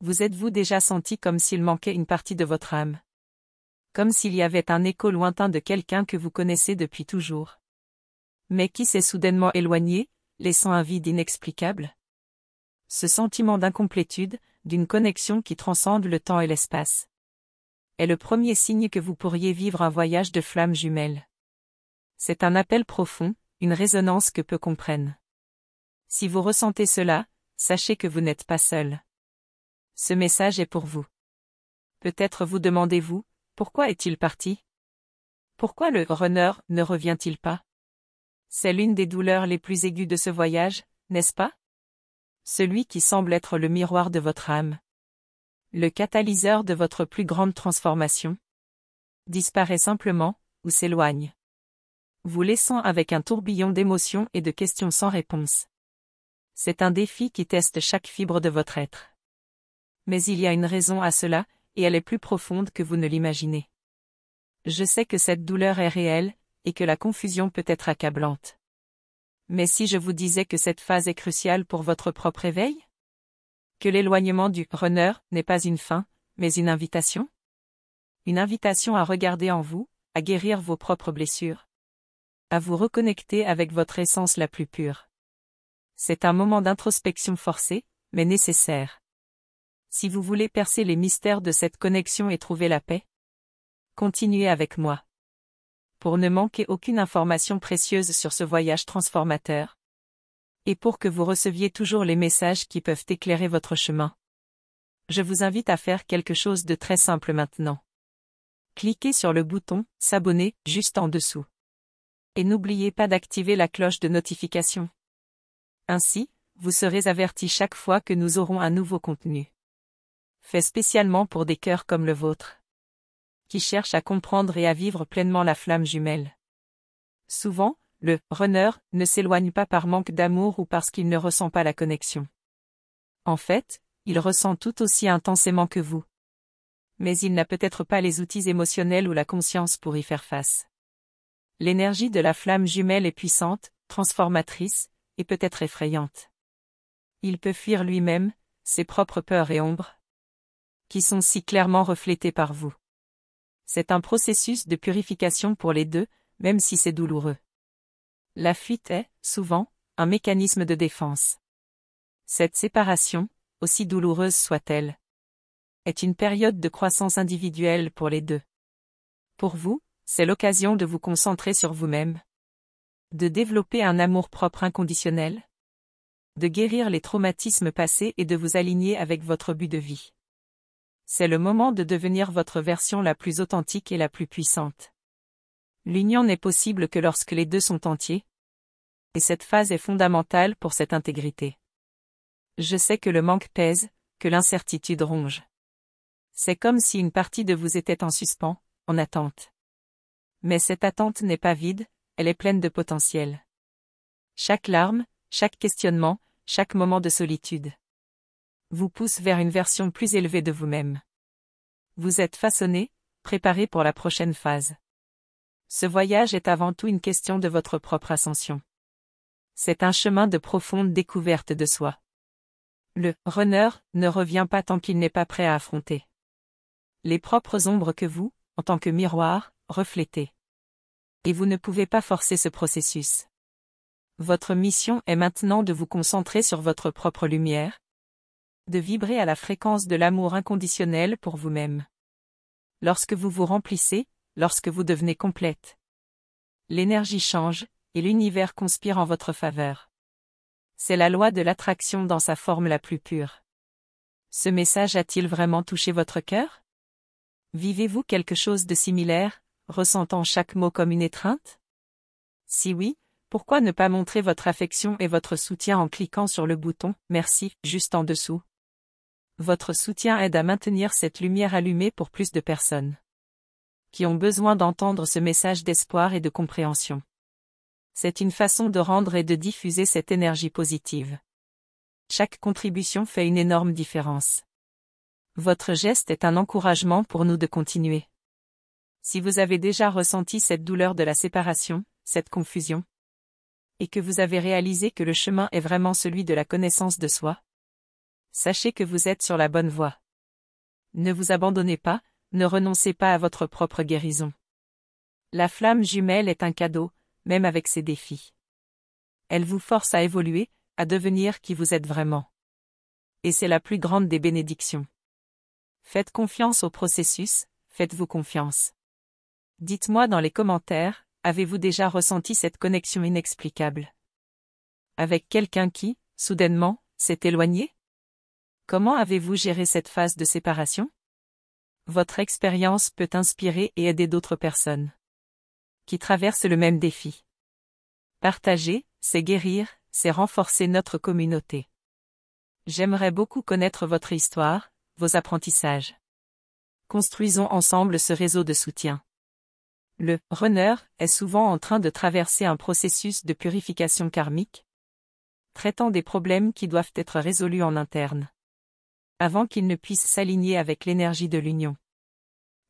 Vous êtes-vous déjà senti comme s'il manquait une partie de votre âme? Comme s'il y avait un écho lointain de quelqu'un que vous connaissez depuis toujours, mais qui s'est soudainement éloigné, laissant un vide inexplicable? Ce sentiment d'incomplétude, d'une connexion qui transcende le temps et l'espace, est le premier signe que vous pourriez vivre un voyage de flammes jumelles. C'est un appel profond, une résonance que peu comprennent. Si vous ressentez cela, sachez que vous n'êtes pas seul. Ce message est pour vous. Peut-être vous demandez-vous, pourquoi est-il parti? Pourquoi le runner ne revient-il pas? C'est l'une des douleurs les plus aiguës de ce voyage, n'est-ce pas? Celui qui semble être le miroir de votre âme, le catalyseur de votre plus grande transformation, disparaît simplement, ou s'éloigne, vous laissant avec un tourbillon d'émotions et de questions sans réponse. C'est un défi qui teste chaque fibre de votre être. Mais il y a une raison à cela, et elle est plus profonde que vous ne l'imaginez. Je sais que cette douleur est réelle, et que la confusion peut être accablante. Mais si je vous disais que cette phase est cruciale pour votre propre éveil? Que l'éloignement du runner n'est pas une fin, mais une invitation? Une invitation à regarder en vous, à guérir vos propres blessures, à vous reconnecter avec votre essence la plus pure. C'est un moment d'introspection forcé, mais nécessaire. Si vous voulez percer les mystères de cette connexion et trouver la paix, continuez avec moi. Pour ne manquer aucune information précieuse sur ce voyage transformateur, et pour que vous receviez toujours les messages qui peuvent éclairer votre chemin, je vous invite à faire quelque chose de très simple maintenant. Cliquez sur le bouton « S'abonner » juste en dessous. Et n'oubliez pas d'activer la cloche de notification. Ainsi, vous serez averti chaque fois que nous aurons un nouveau contenu, fait spécialement pour des cœurs comme le vôtre, qui cherchent à comprendre et à vivre pleinement la flamme jumelle. Souvent, le runner ne s'éloigne pas par manque d'amour ou parce qu'il ne ressent pas la connexion. En fait, il ressent tout aussi intensément que vous. Mais il n'a peut-être pas les outils émotionnels ou la conscience pour y faire face. L'énergie de la flamme jumelle est puissante, transformatrice, et peut-être effrayante. Il peut fuir lui-même, ses propres peurs et ombres, qui sont si clairement reflétées par vous. C'est un processus de purification pour les deux, même si c'est douloureux. La fuite est, souvent, un mécanisme de défense. Cette séparation, aussi douloureuse soit-elle, est une période de croissance individuelle pour les deux. Pour vous, c'est l'occasion de vous concentrer sur vous-même, de développer un amour-propre inconditionnel, de guérir les traumatismes passés et de vous aligner avec votre but de vie. C'est le moment de devenir votre version la plus authentique et la plus puissante. L'union n'est possible que lorsque les deux sont entiers, et cette phase est fondamentale pour cette intégrité. Je sais que le manque pèse, que l'incertitude ronge. C'est comme si une partie de vous était en suspens, en attente. Mais cette attente n'est pas vide, elle est pleine de potentiel. Chaque larme, chaque questionnement, chaque moment de solitude vous pousse vers une version plus élevée de vous-même. Vous êtes façonné, préparé pour la prochaine phase. Ce voyage est avant tout une question de votre propre ascension. C'est un chemin de profonde découverte de soi. Le runner ne revient pas tant qu'il n'est pas prêt à affronter les propres ombres que vous, en tant que miroir, reflétez. Et vous ne pouvez pas forcer ce processus. Votre mission est maintenant de vous concentrer sur votre propre lumière, de vibrer à la fréquence de l'amour inconditionnel pour vous-même. Lorsque vous vous remplissez, lorsque vous devenez complète, l'énergie change, et l'univers conspire en votre faveur. C'est la loi de l'attraction dans sa forme la plus pure. Ce message a-t-il vraiment touché votre cœur? Vivez-vous quelque chose de similaire, ressentant chaque mot comme une étreinte? Si oui, pourquoi ne pas montrer votre affection et votre soutien en cliquant sur le bouton « Merci » juste en dessous? Votre soutien aide à maintenir cette lumière allumée pour plus de personnes qui ont besoin d'entendre ce message d'espoir et de compréhension. C'est une façon de rendre et de diffuser cette énergie positive. Chaque contribution fait une énorme différence. Votre geste est un encouragement pour nous de continuer. Si vous avez déjà ressenti cette douleur de la séparation, cette confusion, et que vous avez réalisé que le chemin est vraiment celui de la connaissance de soi, Sachez que vous êtes sur la bonne voie. Ne vous abandonnez pas, ne renoncez pas à votre propre guérison. La flamme jumelle est un cadeau, même avec ses défis. Elle vous force à évoluer, à devenir qui vous êtes vraiment. Et c'est la plus grande des bénédictions. Faites confiance au processus, faites-vous confiance. Dites-moi dans les commentaires, avez-vous déjà ressenti cette connexion inexplicable? Avec quelqu'un qui, soudainement, s'est éloigné? Comment avez-vous géré cette phase de séparation? Votre expérience peut inspirer et aider d'autres personnes qui traversent le même défi. Partager, c'est guérir, c'est renforcer notre communauté. J'aimerais beaucoup connaître votre histoire, vos apprentissages. Construisons ensemble ce réseau de soutien. Le runner est souvent en train de traverser un processus de purification karmique, traitant des problèmes qui doivent être résolus en interne, avant qu'il ne puisse s'aligner avec l'énergie de l'union.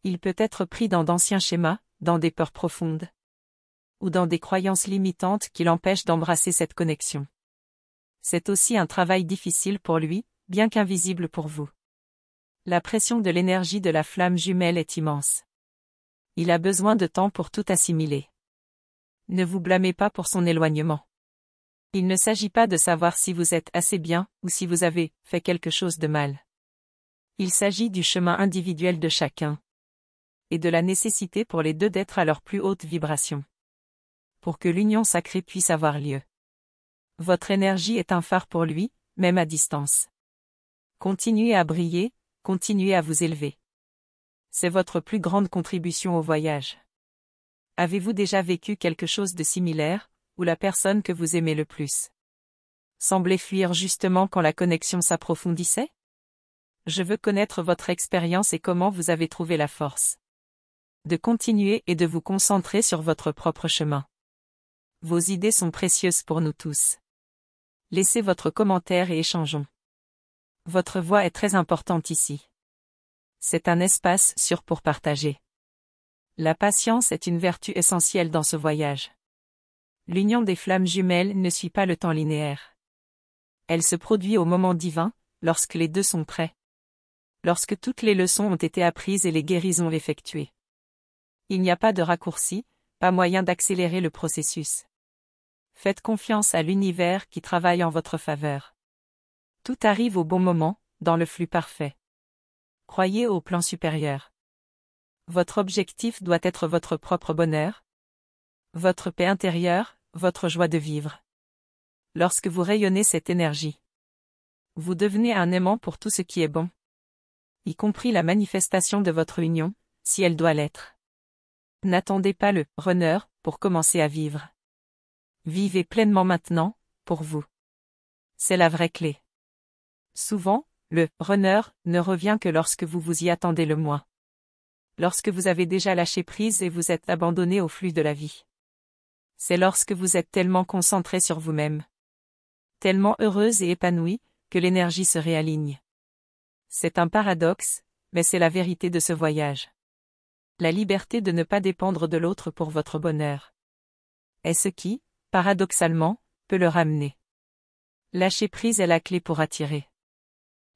Il peut être pris dans d'anciens schémas, dans des peurs profondes, ou dans des croyances limitantes qui l'empêchent d'embrasser cette connexion. C'est aussi un travail difficile pour lui, bien qu'invisible pour vous. La pression de l'énergie de la flamme jumelle est immense. Il a besoin de temps pour tout assimiler. Ne vous blâmez pas pour son éloignement. Il ne s'agit pas de savoir si vous êtes assez bien ou si vous avez fait quelque chose de mal. Il s'agit du chemin individuel de chacun et de la nécessité pour les deux d'être à leur plus haute vibration, pour que l'union sacrée puisse avoir lieu. Votre énergie est un phare pour lui, même à distance. Continuez à briller, continuez à vous élever. C'est votre plus grande contribution au voyage. Avez-vous déjà vécu quelque chose de similaire, ou la personne que vous aimez le plus semblait fuir justement quand la connexion s'approfondissait? Je veux connaître votre expérience et comment vous avez trouvé la force de continuer et de vous concentrer sur votre propre chemin. Vos idées sont précieuses pour nous tous. Laissez votre commentaire et échangeons. Votre voix est très importante ici. C'est un espace sûr pour partager. La patience est une vertu essentielle dans ce voyage. L'union des flammes jumelles ne suit pas le temps linéaire. Elle se produit au moment divin, lorsque les deux sont prêts. Lorsque toutes les leçons ont été apprises et les guérisons effectuées. Il n'y a pas de raccourci, pas moyen d'accélérer le processus. Faites confiance à l'univers qui travaille en votre faveur. Tout arrive au bon moment, dans le flux parfait. Croyez au plan supérieur. Votre objectif doit être votre propre bonheur, votre paix intérieure, votre joie de vivre. Lorsque vous rayonnez cette énergie, vous devenez un aimant pour tout ce qui est bon, y compris la manifestation de votre union, si elle doit l'être. N'attendez pas le runner pour commencer à vivre. Vivez pleinement maintenant, pour vous. C'est la vraie clé. Souvent, le runner ne revient que lorsque vous vous y attendez le moins. Lorsque vous avez déjà lâché prise et vous êtes abandonné au flux de la vie. C'est lorsque vous êtes tellement concentré sur vous-même, tellement heureuse et épanouie, que l'énergie se réaligne. C'est un paradoxe, mais c'est la vérité de ce voyage. La liberté de ne pas dépendre de l'autre pour votre bonheur est ce qui, paradoxalement, peut le ramener. Lâcher prise est la clé pour attirer.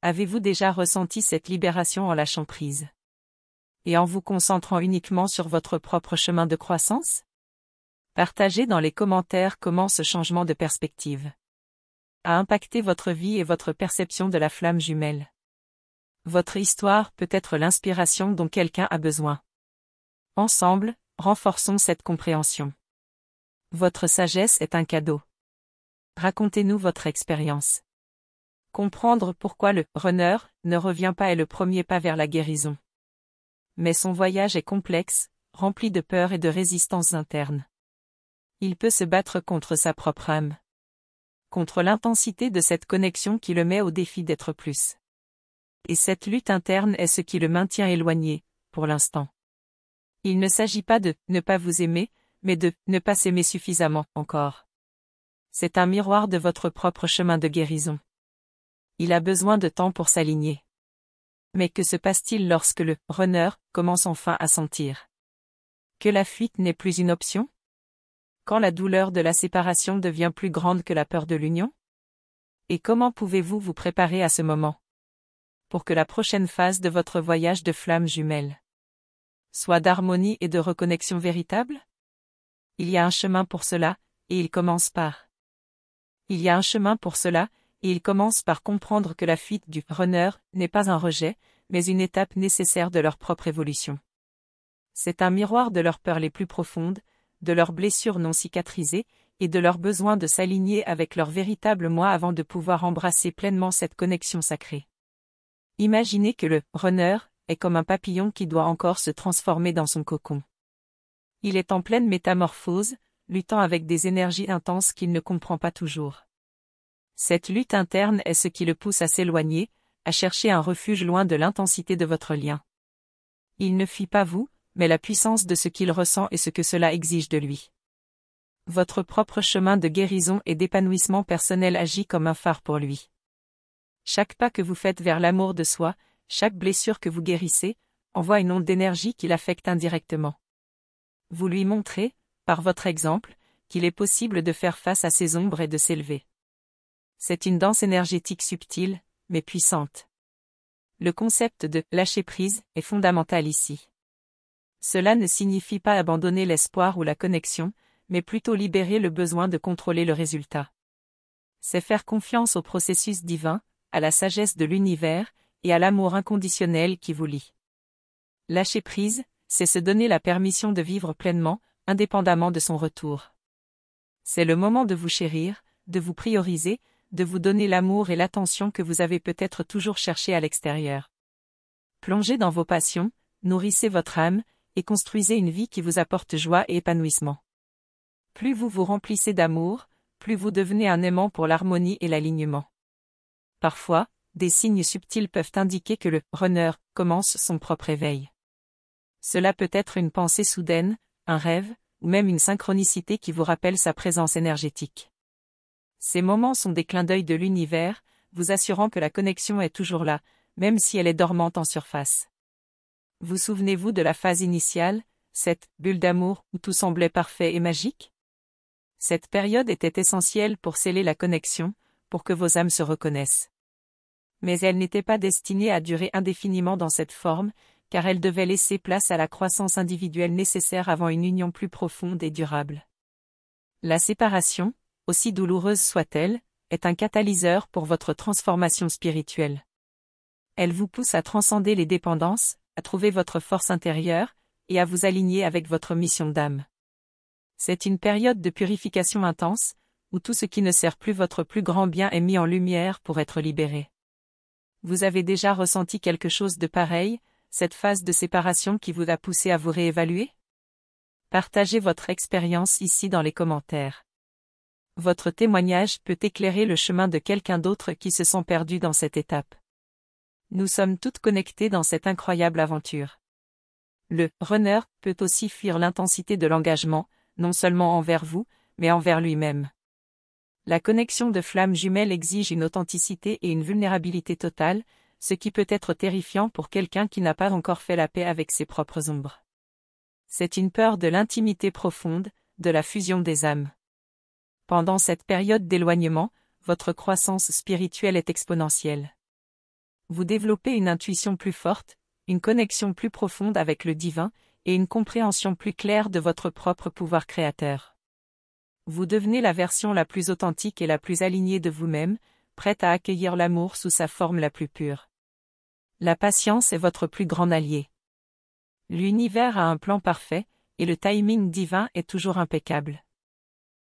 Avez-vous déjà ressenti cette libération en lâchant prise? Et en vous concentrant uniquement sur votre propre chemin de croissance? Partagez dans les commentaires comment ce changement de perspective a impacté votre vie et votre perception de la flamme jumelle. Votre histoire peut être l'inspiration dont quelqu'un a besoin. Ensemble, renforçons cette compréhension. Votre sagesse est un cadeau. Racontez-nous votre expérience. Comprendre pourquoi le runner ne revient pas est le premier pas vers la guérison. Mais son voyage est complexe, rempli de peur et de résistances internes. Il peut se battre contre sa propre âme. Contre l'intensité de cette connexion qui le met au défi d'être plus. Et cette lutte interne est ce qui le maintient éloigné, pour l'instant. Il ne s'agit pas de ne pas vous aimer, mais de ne pas s'aimer suffisamment encore. C'est un miroir de votre propre chemin de guérison. Il a besoin de temps pour s'aligner. Mais que se passe-t-il lorsque le runner commence enfin à sentir que la fuite n'est plus une option? Quand la douleur de la séparation devient plus grande que la peur de l'union? Et comment pouvez-vous vous préparer à ce moment? Pour que la prochaine phase de votre voyage de flammes jumelles soit d'harmonie et de reconnexion véritable? Il y a un chemin pour cela, et il commence par. Il y a un chemin pour cela, et il commence par comprendre que la fuite du runner n'est pas un rejet, mais une étape nécessaire de leur propre évolution. C'est un miroir de leurs peurs les plus profondes, de leurs blessures non cicatrisées, et de leur besoin de s'aligner avec leur véritable moi avant de pouvoir embrasser pleinement cette connexion sacrée. Imaginez que le runner est comme un papillon qui doit encore se transformer dans son cocon. Il est en pleine métamorphose, luttant avec des énergies intenses qu'il ne comprend pas toujours. Cette lutte interne est ce qui le pousse à s'éloigner, à chercher un refuge loin de l'intensité de votre lien. Il ne fuit pas vous, mais la puissance de ce qu'il ressent et ce que cela exige de lui. Votre propre chemin de guérison et d'épanouissement personnel agit comme un phare pour lui. Chaque pas que vous faites vers l'amour de soi, chaque blessure que vous guérissez, envoie une onde d'énergie qui l'affecte indirectement. Vous lui montrez, par votre exemple, qu'il est possible de faire face à ses ombres et de s'élever. C'est une danse énergétique subtile, mais puissante. Le concept de « lâcher prise » est fondamental ici. Cela ne signifie pas abandonner l'espoir ou la connexion, mais plutôt libérer le besoin de contrôler le résultat. C'est faire confiance au processus divin, à la sagesse de l'univers, et à l'amour inconditionnel qui vous lie. Lâcher prise, c'est se donner la permission de vivre pleinement, indépendamment de son retour. C'est le moment de vous chérir, de vous prioriser, de vous donner l'amour et l'attention que vous avez peut-être toujours cherché à l'extérieur. Plongez dans vos passions, nourrissez votre âme, et construisez une vie qui vous apporte joie et épanouissement. Plus vous vous remplissez d'amour, plus vous devenez un aimant pour l'harmonie et l'alignement. Parfois, des signes subtils peuvent indiquer que le runner commence son propre éveil. Cela peut être une pensée soudaine, un rêve, ou même une synchronicité qui vous rappelle sa présence énergétique. Ces moments sont des clins d'œil de l'univers, vous assurant que la connexion est toujours là, même si elle est dormante en surface. Vous souvenez-vous de la phase initiale, cette bulle d'amour où tout semblait parfait et magique? Cette période était essentielle pour sceller la connexion, pour que vos âmes se reconnaissent. Mais elle n'était pas destinée à durer indéfiniment dans cette forme, car elle devait laisser place à la croissance individuelle nécessaire avant une union plus profonde et durable. La séparation, aussi douloureuse soit-elle, est un catalyseur pour votre transformation spirituelle. Elle vous pousse à transcender les dépendances, à trouver votre force intérieure, et à vous aligner avec votre mission d'âme. C'est une période de purification intense, où tout ce qui ne sert plus votre plus grand bien est mis en lumière pour être libéré. Vous avez déjà ressenti quelque chose de pareil, cette phase de séparation qui vous a poussé à vous réévaluer? Partagez votre expérience ici dans les commentaires. Votre témoignage peut éclairer le chemin de quelqu'un d'autre qui se sent perdu dans cette étape. Nous sommes toutes connectées dans cette incroyable aventure. Le runner peut aussi fuir l'intensité de l'engagement, non seulement envers vous, mais envers lui-même. La connexion de flammes jumelles exige une authenticité et une vulnérabilité totale, ce qui peut être terrifiant pour quelqu'un qui n'a pas encore fait la paix avec ses propres ombres. C'est une peur de l'intimité profonde, de la fusion des âmes. Pendant cette période d'éloignement, votre croissance spirituelle est exponentielle. Vous développez une intuition plus forte, une connexion plus profonde avec le divin, et une compréhension plus claire de votre propre pouvoir créateur. Vous devenez la version la plus authentique et la plus alignée de vous-même, prête à accueillir l'amour sous sa forme la plus pure. La patience est votre plus grand allié. L'univers a un plan parfait, et le timing divin est toujours impeccable.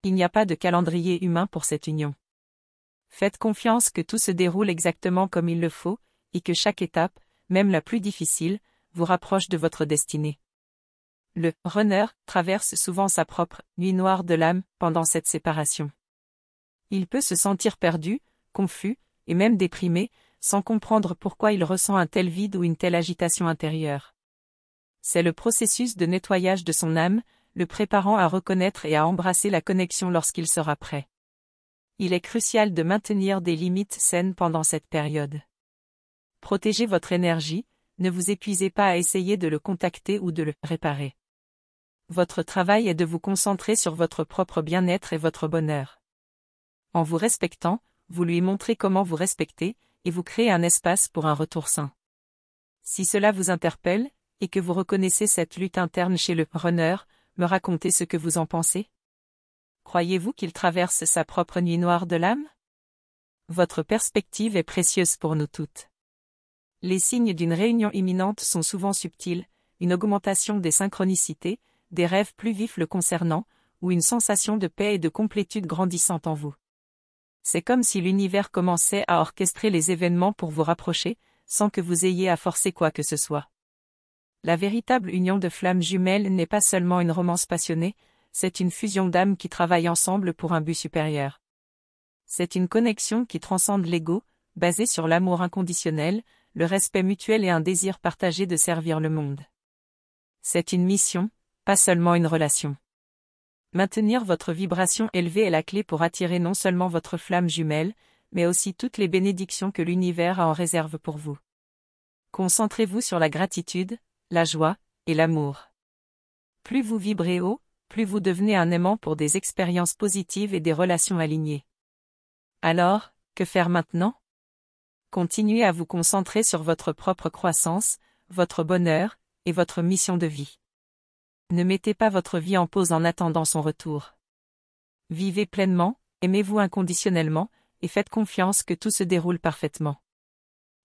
Il n'y a pas de calendrier humain pour cette union. Faites confiance que tout se déroule exactement comme il le faut, et que chaque étape, même la plus difficile, vous rapproche de votre destinée. Le runner traverse souvent sa propre nuit noire de l'âme pendant cette séparation. Il peut se sentir perdu, confus, et même déprimé, sans comprendre pourquoi il ressent un tel vide ou une telle agitation intérieure. C'est le processus de nettoyage de son âme, le préparant à reconnaître et à embrasser la connexion lorsqu'il sera prêt. Il est crucial de maintenir des limites saines pendant cette période. Protégez votre énergie, ne vous épuisez pas à essayer de le contacter ou de le réparer. Votre travail est de vous concentrer sur votre propre bien-être et votre bonheur. En vous respectant, vous lui montrez comment vous respectez, et vous créez un espace pour un retour sain. Si cela vous interpelle, et que vous reconnaissez cette lutte interne chez le runner, me racontez ce que vous en pensez. Croyez-vous qu'il traverse sa propre nuit noire de l'âme? Votre perspective est précieuse pour nous toutes. Les signes d'une réunion imminente sont souvent subtils, une augmentation des synchronicités, des rêves plus vifs le concernant, ou une sensation de paix et de complétude grandissante en vous. C'est comme si l'univers commençait à orchestrer les événements pour vous rapprocher, sans que vous ayez à forcer quoi que ce soit. La véritable union de flammes jumelles n'est pas seulement une romance passionnée, c'est une fusion d'âmes qui travaillent ensemble pour un but supérieur. C'est une connexion qui transcende l'ego, basée sur l'amour inconditionnel, le respect mutuel et un désir partagé de servir le monde. C'est une mission, pas seulement une relation. Maintenir votre vibration élevée est la clé pour attirer non seulement votre flamme jumelle, mais aussi toutes les bénédictions que l'univers a en réserve pour vous. Concentrez-vous sur la gratitude, la joie, et l'amour. Plus vous vibrez haut, plus vous devenez un aimant pour des expériences positives et des relations alignées. Alors, que faire maintenant? Continuez à vous concentrer sur votre propre croissance, votre bonheur, et votre mission de vie. Ne mettez pas votre vie en pause en attendant son retour. Vivez pleinement, aimez-vous inconditionnellement, et faites confiance que tout se déroule parfaitement.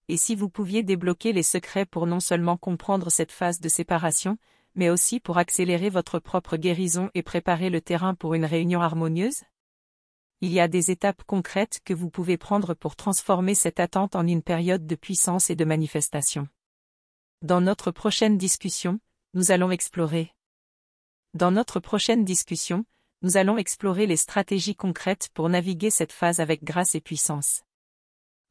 Et si vous pouviez débloquer les secrets pour non seulement comprendre cette phase de séparation, mais aussi pour accélérer votre propre guérison et préparer le terrain pour une réunion harmonieuse? Il y a des étapes concrètes que vous pouvez prendre pour transformer cette attente en une période de puissance et de manifestation. Dans notre prochaine discussion, nous allons explorer les stratégies concrètes pour naviguer cette phase avec grâce et puissance.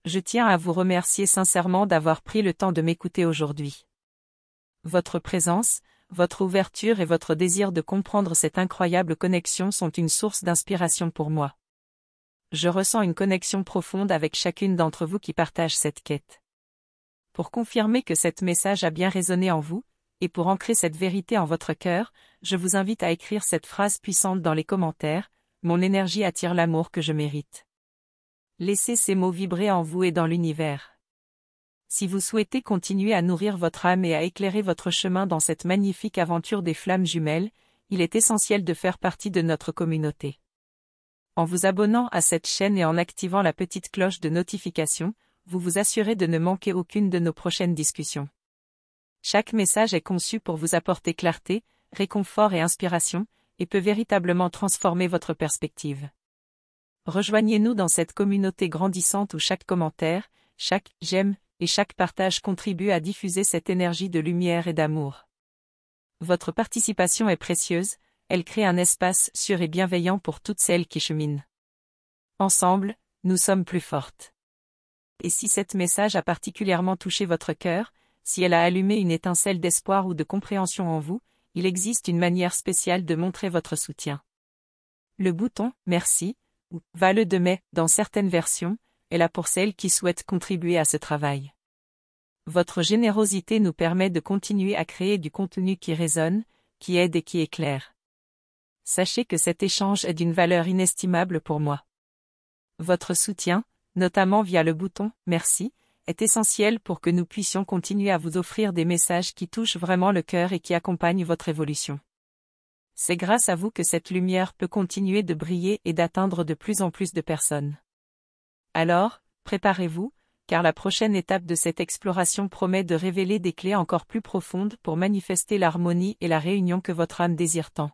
Je tiens à vous remercier sincèrement d'avoir pris le temps de m'écouter aujourd'hui. Votre présence, votre ouverture et votre désir de comprendre cette incroyable connexion sont une source d'inspiration pour moi. Je ressens une connexion profonde avec chacune d'entre vous qui partage cette quête. Pour confirmer que cet message a bien résonné en vous, et pour ancrer cette vérité en votre cœur, je vous invite à écrire cette phrase puissante dans les commentaires: « Mon énergie attire l'amour que je mérite ». Laissez ces mots vibrer en vous et dans l'univers. Si vous souhaitez continuer à nourrir votre âme et à éclairer votre chemin dans cette magnifique aventure des flammes jumelles, il est essentiel de faire partie de notre communauté. En vous abonnant à cette chaîne et en activant la petite cloche de notification, vous vous assurez de ne manquer aucune de nos prochaines discussions. Chaque message est conçu pour vous apporter clarté, réconfort et inspiration, et peut véritablement transformer votre perspective. Rejoignez-nous dans cette communauté grandissante où chaque commentaire, chaque j'aime et chaque partage contribue à diffuser cette énergie de lumière et d'amour. Votre participation est précieuse, elle crée un espace sûr et bienveillant pour toutes celles qui cheminent. Ensemble, nous sommes plus fortes. Et si cet message a particulièrement touché votre cœur, si elle a allumé une étincelle d'espoir ou de compréhension en vous, il existe une manière spéciale de montrer votre soutien. Le bouton « Merci » ou « Vale de mai » dans certaines versions, est là pour celles qui souhaitent contribuer à ce travail. Votre générosité nous permet de continuer à créer du contenu qui résonne, qui aide et qui éclaire. Sachez que cet échange est d'une valeur inestimable pour moi. Votre soutien, notamment via le bouton « Merci », est essentiel pour que nous puissions continuer à vous offrir des messages qui touchent vraiment le cœur et qui accompagnent votre évolution. C'est grâce à vous que cette lumière peut continuer de briller et d'atteindre de plus en plus de personnes. Alors, préparez-vous, car la prochaine étape de cette exploration promet de révéler des clés encore plus profondes pour manifester l'harmonie et la réunion que votre âme désire tant.